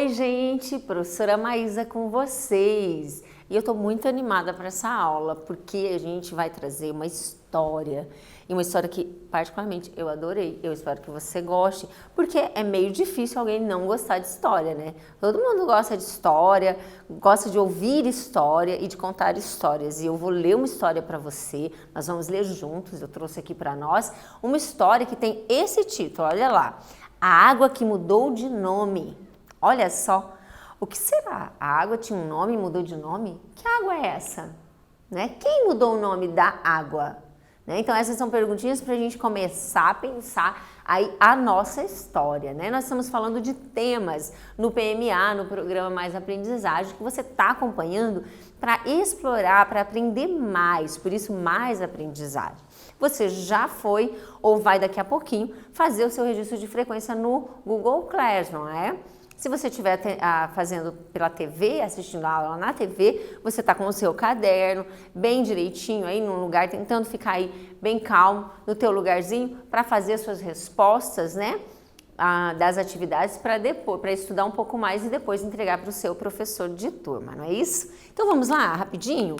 Oi, gente, professora Maísa com vocês. E eu tô muito animada para essa aula, porque a gente vai trazer uma história, e uma história que particularmente eu adorei. Eu espero que você goste, porque é meio difícil alguém não gostar de história, né? Todo mundo gosta de história, gosta de ouvir história e de contar histórias. E eu vou ler uma história para você, nós vamos ler juntos, eu trouxe aqui para nós uma história que tem esse título, olha lá. A água que mudou de nome. Olha só, o que será? A água tinha um nome e mudou de nome? Que água é essa? Né? Quem mudou o nome da água? Né? Então essas são perguntinhas para a gente começar a pensar aí a nossa história. Né? Nós estamos falando de temas no PMA, no Programa Mais Aprendizagem, que você está acompanhando para explorar, para aprender mais, por isso mais aprendizagem. Você já foi ou vai daqui a pouquinho fazer o seu registro de frequência no Google Class, não é? Se você estiver fazendo pela TV, assistindo a aula na TV, você está com o seu caderno bem direitinho aí num lugar, tentando ficar aí bem calmo no teu lugarzinho para fazer as suas respostas, né? Das atividades para estudar um pouco mais e depois entregar para o seu professor de turma, não é isso? Então vamos lá, rapidinho?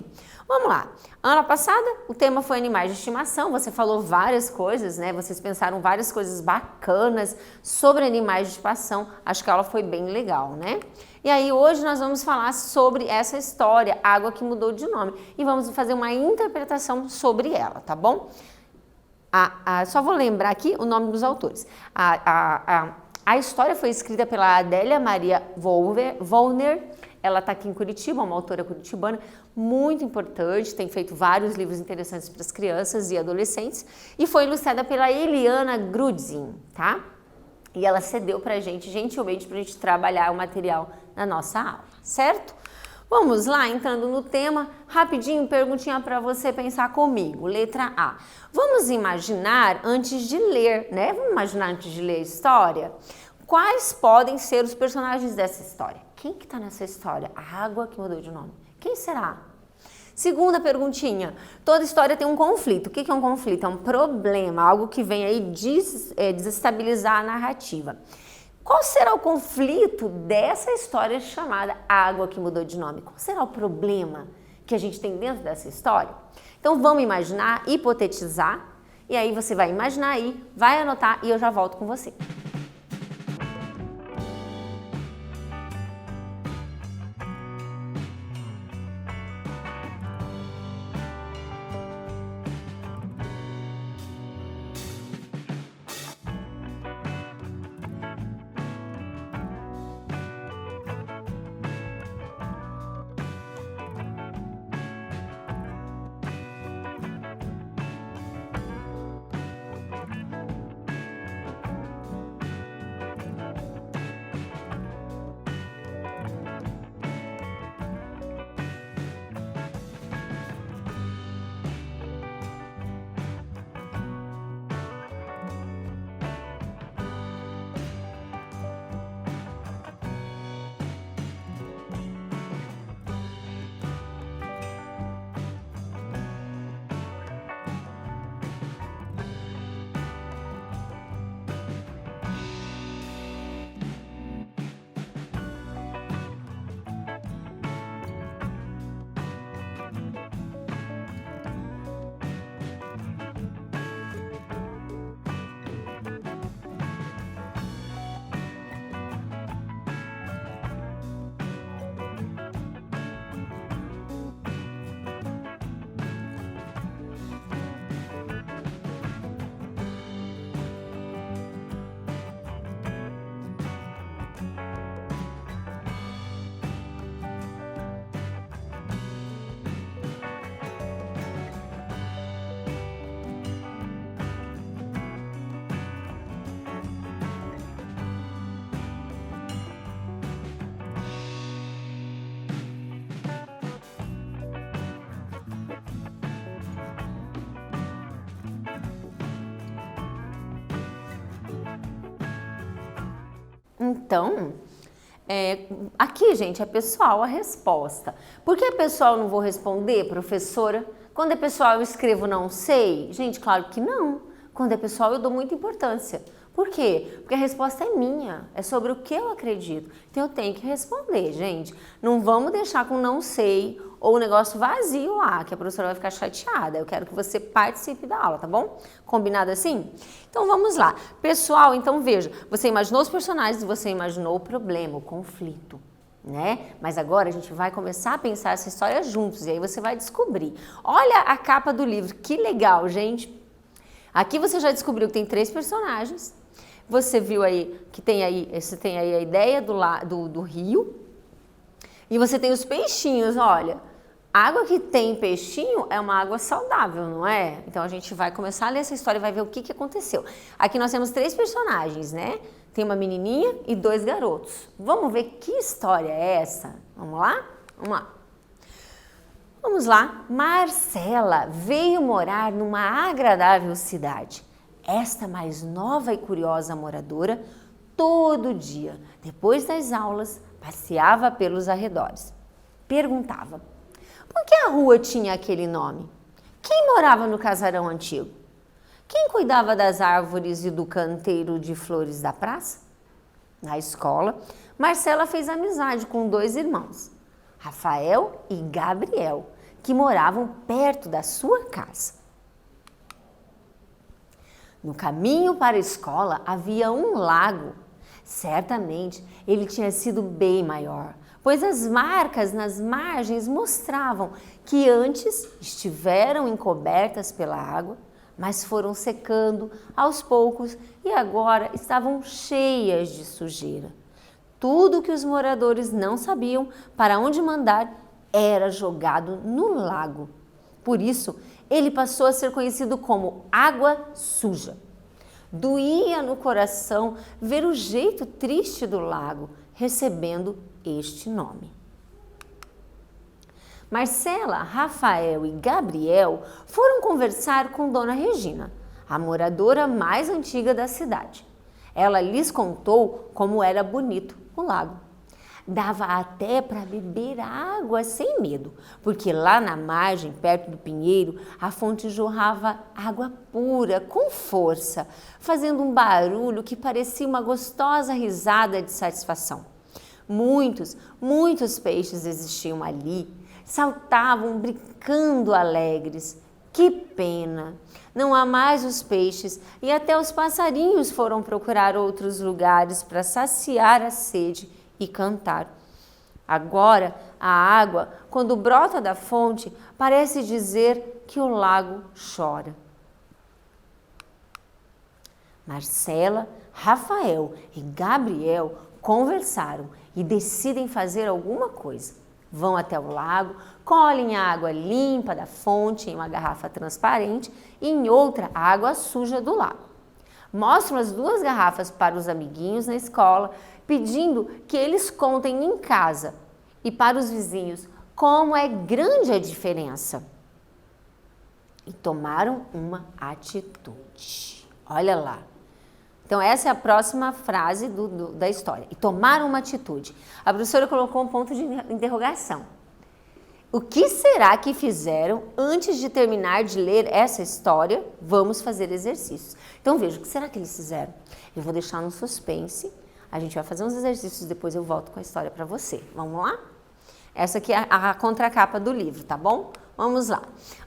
Vamos lá. Ano passada o tema foi animais de estimação, você falou várias coisas, né? Vocês pensaram várias coisas bacanas sobre animais de estimação, acho que a aula foi bem legal, né? E aí hoje nós vamos falar sobre essa história, Água que Mudou de Nome, e vamos fazer uma interpretação sobre ela, tá bom? Só vou lembrar aqui o nome dos autores. A história foi escrita pela Adélia Maria Vollner, ela está aqui em Curitiba, uma autora curitibana muito importante, tem feito vários livros interessantes para as crianças e adolescentes, e foi ilustrada pela Eliana Grudzin, tá? E ela cedeu para a gente, gentilmente, para a gente trabalhar o material na nossa aula, certo? Vamos lá, entrando no tema, rapidinho, perguntinha para você pensar comigo. Letra A. Vamos imaginar antes de ler, né? Vamos imaginar antes de ler a história? Quais podem ser os personagens dessa história? Quem que tá nessa história? A água que mudou de nome. Quem será? Segunda perguntinha. Toda história tem um conflito. O que é um conflito? É um problema, algo que vem aí desestabilizar a narrativa. Qual será o conflito dessa história chamada Água que Mudou de Nome? Qual será o problema que a gente tem dentro dessa história? Então vamos imaginar, hipotetizar, e aí você vai imaginar aí, vai anotar e eu já volto com você. Então, aqui, gente, é pessoal a resposta. Por que é pessoal eu não vou responder, professora? Quando é pessoal eu escrevo não sei? Gente, claro que não. Quando é pessoal, eu dou muita importância. Por quê? Porque a resposta é minha, é sobre o que eu acredito. Então eu tenho que responder, gente. Não vamos deixar com não sei ou o negócio vazio lá, que a professora vai ficar chateada. Eu quero que você participe da aula, tá bom? Combinado assim? Então vamos lá. Pessoal, então veja, você imaginou os personagens e você imaginou o problema, o conflito, né? Mas agora a gente vai começar a pensar essa história juntos e aí você vai descobrir. Olha a capa do livro, que legal, gente. Aqui você já descobriu que tem 3 personagens. Você viu aí que tem aí a ideia do rio. E você tem os peixinhos, olha. Água que tem peixinho é uma água saudável, não é? Então a gente vai começar a ler essa história e vai ver o que aconteceu. Aqui nós temos 3 personagens, né? Tem uma menininha e 2 garotos. Vamos ver que história é essa? Vamos lá? Vamos lá. Vamos lá. Marcela veio morar numa agradável cidade. Esta mais nova e curiosa moradora, todo dia, depois das aulas, passeava pelos arredores. Perguntava: por que a rua tinha aquele nome? Quem morava no casarão antigo? Quem cuidava das árvores e do canteiro de flores da praça? Na escola, Marcela fez amizade com 2 irmãos, Rafael e Gabriel, que moravam perto da sua casa. No caminho para a escola havia um lago. Certamente ele tinha sido bem maior, pois as marcas nas margens mostravam que antes estiveram encobertas pela água, mas foram secando aos poucos e agora estavam cheias de sujeira. Tudo que os moradores não sabiam para onde mandar era jogado no lago. Por isso, ele passou a ser conhecido como Água Suja. Doía no coração ver o jeito triste do lago, recebendo este nome. Marcela, Rafael e Gabriel foram conversar com Dona Regina, a moradora mais antiga da cidade. Ela lhes contou como era bonito o lago. Dava até para beber água sem medo, porque lá na margem, perto do pinheiro, a fonte jorrava água pura, com força, fazendo um barulho que parecia uma gostosa risada de satisfação. Muitos peixes existiam ali, saltavam brincando alegres. Que pena! Não há mais os peixes e até os passarinhos foram procurar outros lugares para saciar a sede e cantar. Agora, a água, quando brota da fonte, parece dizer que o lago chora. Marcela, Rafael e Gabriel conversaram e decidem fazer alguma coisa. Vão até o lago, colhem a água limpa da fonte em uma garrafa transparente e em outra a água suja do lago. Mostram as 2 garrafas para os amiguinhos na escola, pedindo que eles contem em casa e para os vizinhos como é grande a diferença. E tomaram uma atitude. Olha lá. Então essa é a próxima frase da história. E tomaram uma atitude. A professora colocou um ponto de interrogação. O que será que fizeram antes de terminar de ler essa história? Vamos fazer exercícios. Então veja, o que será que eles fizeram? Eu vou deixar no suspense. A gente vai fazer uns exercícios, depois eu volto com a história para você. Vamos lá? Essa aqui é a contracapa do livro, tá bom? Vamos lá.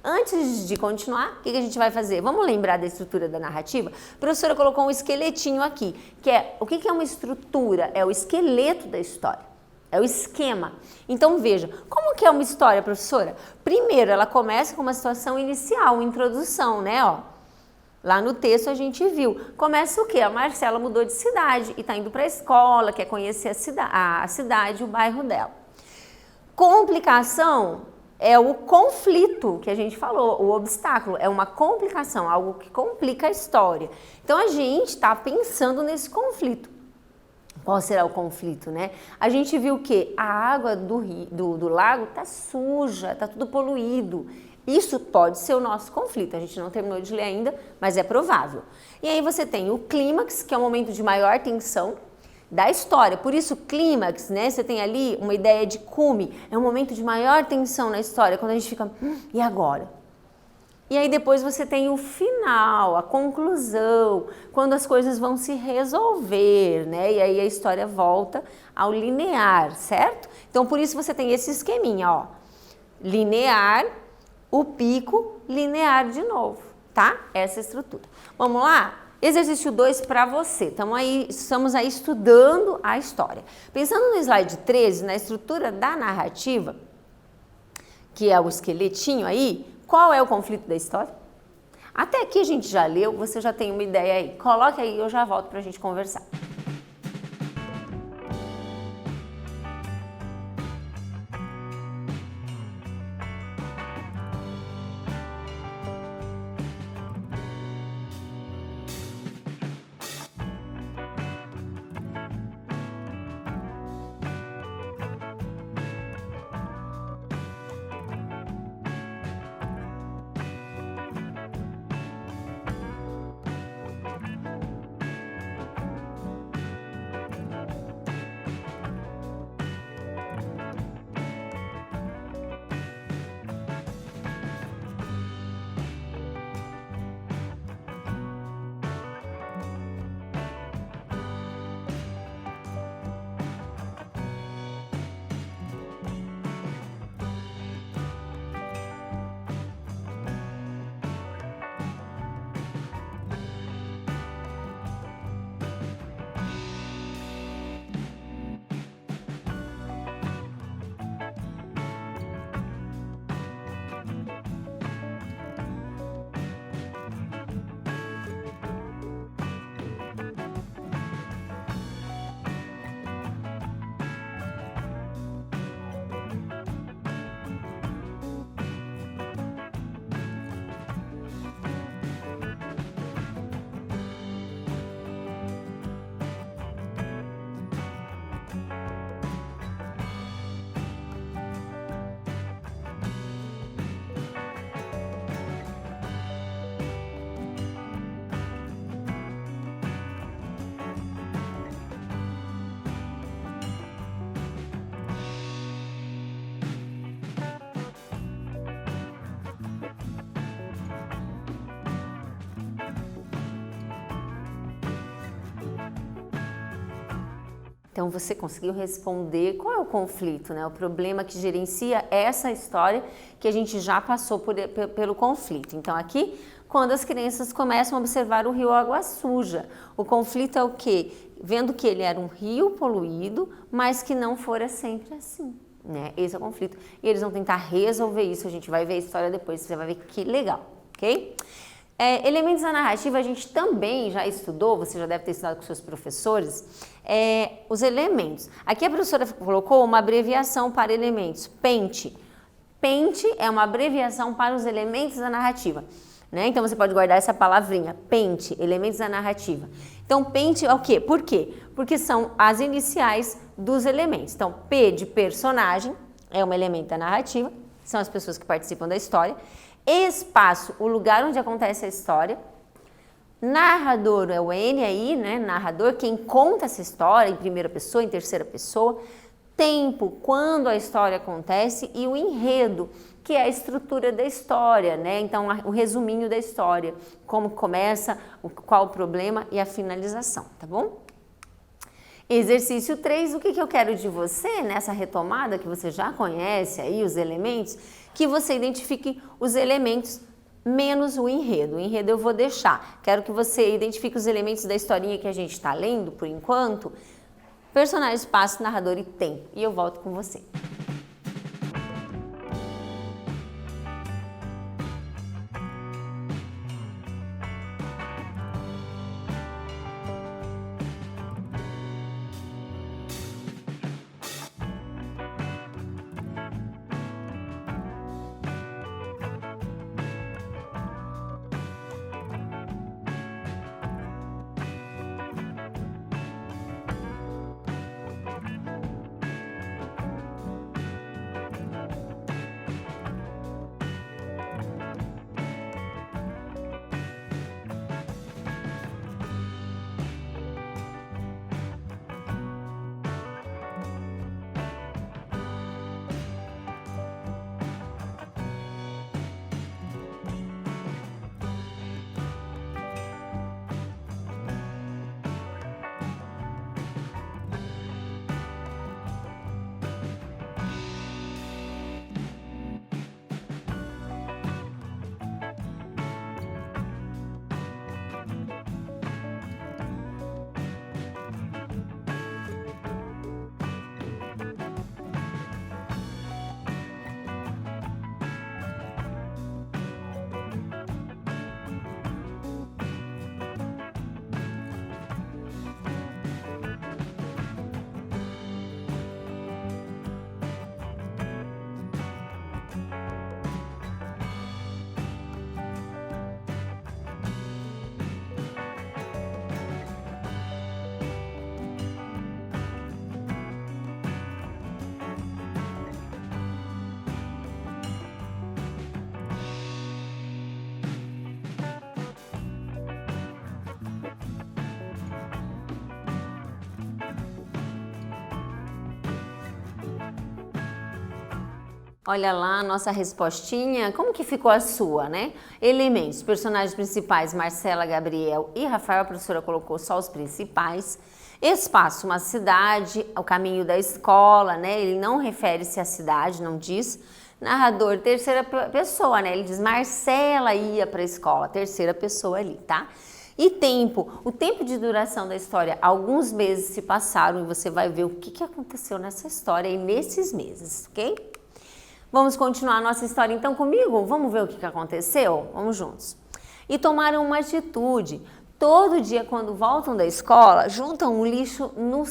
Antes de continuar, o que a gente vai fazer? Vamos lembrar da estrutura da narrativa? A professora colocou um esqueletinho aqui, que é, o que é uma estrutura? É o esqueleto da história, é o esquema. Então veja, como que é uma história, professora? Primeiro, ela começa com uma situação inicial, uma introdução, né? Ó, lá no texto a gente viu. Começa o quê? A Marcela mudou de cidade e está indo para a escola, quer conhecer a cidade, o bairro dela. Complicação é o conflito que a gente falou, o obstáculo, é uma complicação, algo que complica a história. Então a gente está pensando nesse conflito. Qual será o conflito, né? A gente viu que a água do lago está suja, está tudo poluído. Isso pode ser o nosso conflito. A gente não terminou de ler ainda, mas é provável. E aí você tem o clímax, que é o momento de maior tensão da história. Por isso, clímax, né? Você tem ali uma ideia de cume. É um momento de maior tensão na história, quando a gente fica, e agora? E aí depois você tem o final, a conclusão, quando as coisas vão se resolver, né? E aí a história volta ao linear, certo? Então por isso você tem esse esqueminha, ó. Linear, o pico, linear de novo, tá? Essa estrutura. Vamos lá? Exercício 2 para você. Estamos aí estudando a história. Pensando no slide 13, na estrutura da narrativa, que é o esqueletinho aí, qual é o conflito da história? Até aqui a gente já leu, você já tem uma ideia aí. Coloque aí, eu já volto para a gente conversar. Então você conseguiu responder qual é o conflito, né? O problema que gerencia essa história que a gente já passou pelo conflito. Então aqui, quando as crianças começam a observar o rio Água Suja, o conflito é o quê? Vendo que ele era um rio poluído, mas que não fora sempre assim, né? Esse é o conflito. E eles vão tentar resolver isso, a gente vai ver a história depois, você vai ver que legal, ok? Elementos da narrativa a gente também já estudou, você já deve ter estudado com seus professores, os elementos. Aqui a professora colocou uma abreviação para elementos, PENTE. PENTE é uma abreviação para os elementos da narrativa, né? Então você pode guardar essa palavrinha, PENTE, elementos da narrativa. Então PENTE é o quê? Por quê? Porque são as iniciais dos elementos. Então P de personagem é um elemento da narrativa, são as pessoas que participam da história. Espaço, o lugar onde acontece a história. Narrador é o N aí, né? Narrador, quem conta essa história em primeira pessoa, em terceira pessoa. Tempo, quando a história acontece. E o enredo, que é a estrutura da história, né? Então, o resuminho da história. Como começa, qual o problema e a finalização, tá bom? Exercício 3, o que eu quero de você nessa retomada que você já conhece aí, os elementos, que você identifique os elementos menos o enredo. O enredo eu vou deixar. Quero que você identifique os elementos da historinha que a gente está lendo, por enquanto. Personagem, espaço, narrador e tempo. E eu volto com você. Olha lá a nossa respostinha, como que ficou a sua, né? Elementos, personagens principais, Marcela, Gabriel e Rafael, a professora colocou só os principais. Espaço, uma cidade, o caminho da escola, né? Ele não refere-se à cidade, não diz. Narrador, terceira pessoa, né? Ele diz Marcela ia para a escola, terceira pessoa ali, tá? E tempo, o tempo de duração da história, alguns meses se passaram e você vai ver o que aconteceu nessa história e nesses meses, ok? Vamos continuar a nossa história então comigo? Vamos ver o que aconteceu? Vamos juntos. E tomaram uma atitude. Todo dia, quando voltam da escola, juntam o lixo num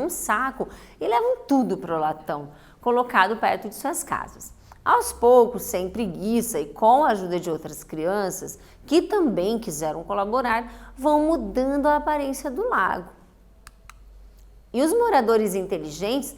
saco e levam tudo para o latão, colocado perto de suas casas. Aos poucos, sem preguiça e com a ajuda de outras crianças, que também quiseram colaborar, vão mudando a aparência do lago. E os moradores inteligentes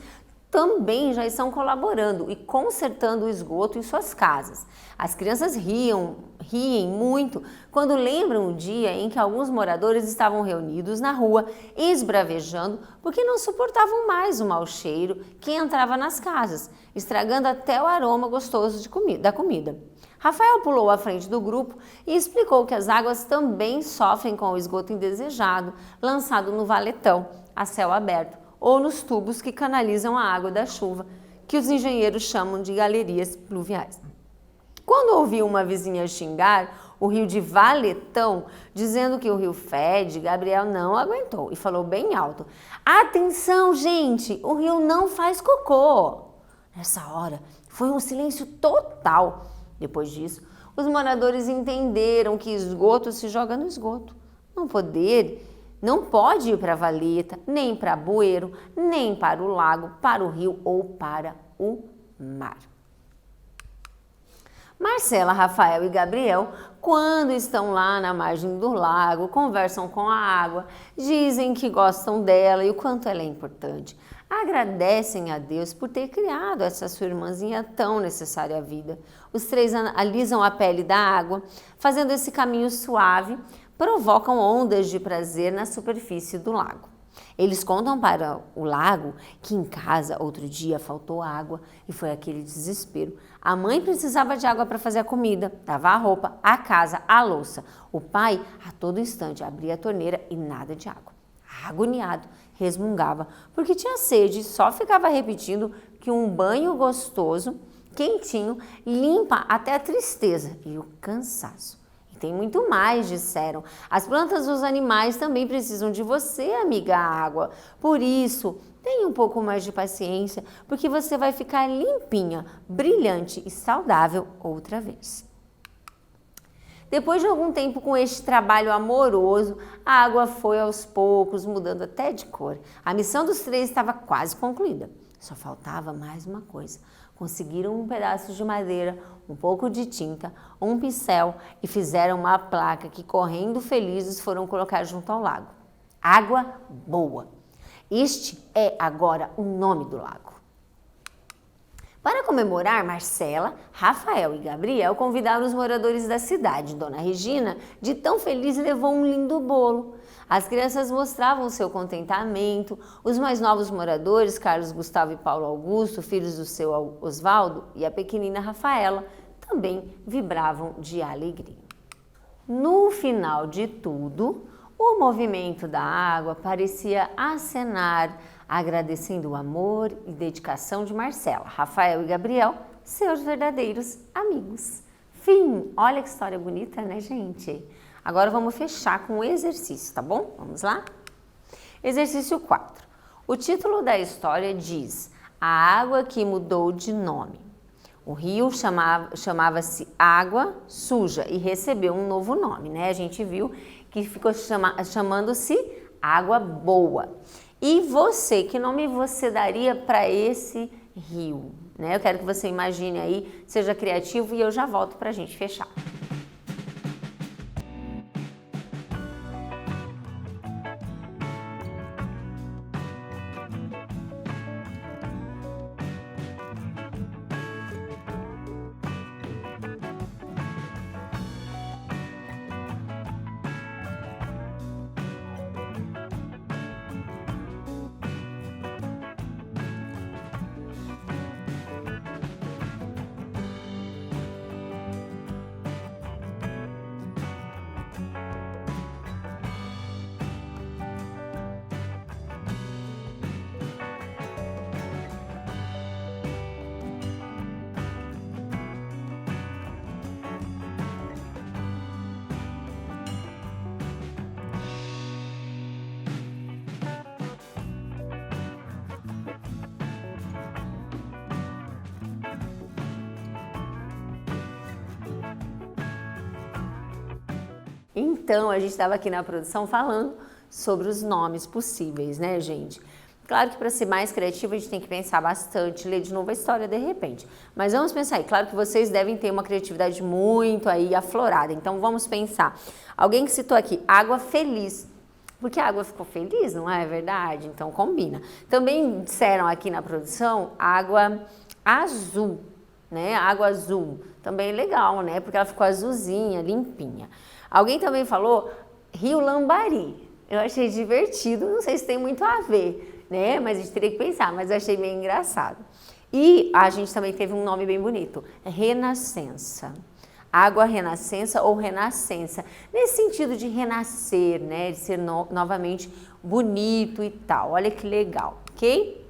também já estão colaborando e consertando o esgoto em suas casas. As crianças riem muito quando lembram o dia em que alguns moradores estavam reunidos na rua, esbravejando, porque não suportavam mais o mau cheiro que entrava nas casas, estragando até o aroma gostoso da comida. Rafael pulou à frente do grupo e explicou que as águas também sofrem com o esgoto indesejado, lançado no valetão, a céu aberto, ou nos tubos que canalizam a água da chuva, que os engenheiros chamam de galerias pluviais. Quando ouviu uma vizinha xingar o rio de Valetão, dizendo que o rio fede, Gabriel não aguentou e falou bem alto: "Atenção, gente, o rio não faz cocô." Nessa hora, foi um silêncio total. Depois disso, os moradores entenderam que esgoto se joga no esgoto. Não pode ir para a valeta, nem para bueiro, nem para o lago, para o rio ou para o mar. Marcela, Rafael e Gabriel, quando estão lá na margem do lago, conversam com a água, dizem que gostam dela e o quanto ela é importante. Agradecem a Deus por ter criado essa sua irmãzinha tão necessária à vida. Os três alisam a pele da água, fazendo esse caminho suave, provocam ondas de prazer na superfície do lago. Eles contam para o lago que em casa outro dia faltou água e foi aquele desespero. A mãe precisava de água para fazer a comida, lavar a roupa, a casa, a louça. O pai, a todo instante, abria a torneira e nada de água. Agoniado, resmungava porque tinha sede e só ficava repetindo que um banho gostoso, quentinho, limpa até a tristeza e o cansaço. Tem muito mais, disseram. As plantas e os animais também precisam de você, amiga água. Por isso, tenha um pouco mais de paciência, porque você vai ficar limpinha, brilhante e saudável outra vez. Depois de algum tempo com este trabalho amoroso, a água foi aos poucos mudando até de cor. A missão dos três estava quase concluída. Só faltava mais uma coisa. Conseguiram um pedaço de madeira, um pouco de tinta, um pincel e fizeram uma placa que, correndo felizes, foram colocar junto ao lago. Água Boa. Este é agora o nome do lago. Para comemorar, Marcela, Rafael e Gabriel convidaram os moradores da cidade. Dona Regina, de tão feliz, levou um lindo bolo. As crianças mostravam seu contentamento. Os mais novos moradores, Carlos Gustavo e Paulo Augusto, filhos do seu Osvaldo, e a pequenina Rafaela, também vibravam de alegria. No final de tudo, o movimento da água parecia acenar, agradecendo o amor e dedicação de Marcela, Rafael e Gabriel, seus verdadeiros amigos. Fim! Olha que história bonita, né, gente? Agora vamos fechar com o exercício, tá bom? Vamos lá? Exercício 4. O título da história diz: A água que mudou de nome. O rio chamava-se Água Suja e recebeu um novo nome, né? A gente viu que ficou chamando-se Água Boa. E você, que nome você daria para esse rio? Né? Eu quero que você imagine aí, seja criativo e eu já volto para a gente fechar. Então, a gente estava aqui na produção falando sobre os nomes possíveis, né, gente? Claro que para ser mais criativo a gente tem que pensar bastante, ler de novo a história de repente. Mas vamos pensar aí, claro que vocês devem ter uma criatividade muito aí aflorada, então vamos pensar. Alguém que citou aqui, água feliz. Porque a água ficou feliz, não é verdade? Então combina. Também disseram aqui na produção água azul, né? Água azul. Também é legal, né? Porque ela ficou azulzinha, limpinha. Alguém também falou Rio Lambari. Eu achei divertido, não sei se tem muito a ver, né? Mas a gente teria que pensar, mas eu achei bem engraçado. E a gente também teve um nome bem bonito, Renascença. Água renascença ou renascença, nesse sentido de renascer, né, de ser novamente bonito e tal. Olha que legal, ok?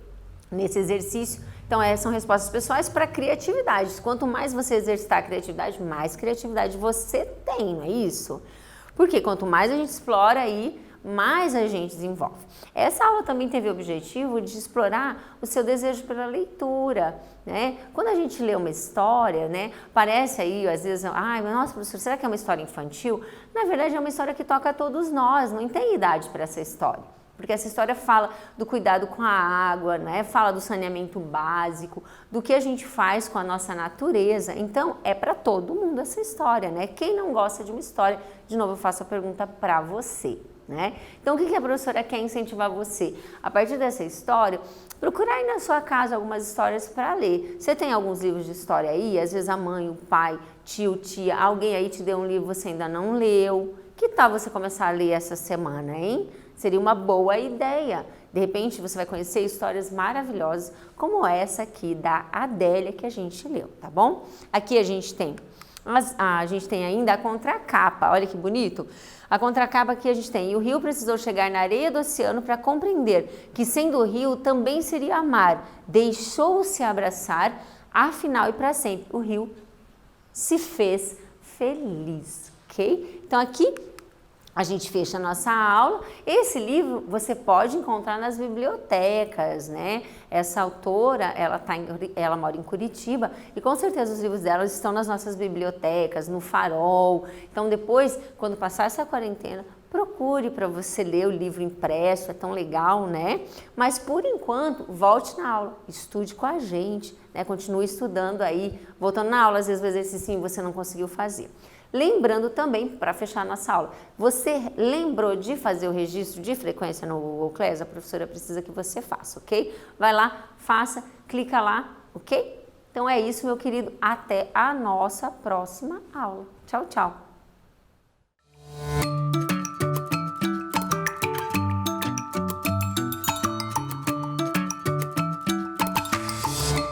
Nesse exercício, então essas são respostas pessoais para criatividade. Quanto mais você exercitar a criatividade, mais criatividade você tem, não é isso? Porque quanto mais a gente explora aí, mais a gente desenvolve. Essa aula também teve o objetivo de explorar o seu desejo pela leitura, né? Quando a gente lê uma história, né, parece aí, às vezes, ai, mas nossa, professor, será que é uma história infantil? Na verdade, é uma história que toca a todos nós, não tem idade para essa história. Porque essa história fala do cuidado com a água, né? Fala do saneamento básico, do que a gente faz com a nossa natureza. Então, é para todo mundo essa história, né? Quem não gosta de uma história, de novo eu faço a pergunta para você, né? Então, o que a professora quer incentivar você? A partir dessa história, procurar aí na sua casa algumas histórias para ler. Você tem alguns livros de história aí? Às vezes a mãe, o pai, tio, tia, alguém aí te deu um livro que você ainda não leu. Que tal você começar a ler essa semana, hein? Seria uma boa ideia. De repente você vai conhecer histórias maravilhosas como essa aqui da Adélia que a gente leu, tá bom? Aqui a gente tem ainda a contracapa, olha que bonito. A contracapa aqui a gente tem, e o rio precisou chegar na areia do oceano para compreender que sendo o rio também seria mar. Deixou-se abraçar, afinal e para sempre. O rio se fez feliz, ok? Então aqui a gente fecha a nossa aula. Esse livro você pode encontrar nas bibliotecas, né? Essa autora, ela mora em Curitiba e com certeza os livros dela estão nas nossas bibliotecas, no Farol. Então depois, quando passar essa quarentena, procure para você ler o livro impresso, é tão legal, né? Mas por enquanto, volte na aula, estude com a gente, né? Continue estudando aí, voltando na aula, às vezes o exercício você não conseguiu fazer. Lembrando também, para fechar a nossa aula, você lembrou de fazer o registro de frequência no Google Class? A professora precisa que você faça, ok? Vai lá, faça, clica lá, ok? Então é isso, meu querido. Até a nossa próxima aula. Tchau, tchau!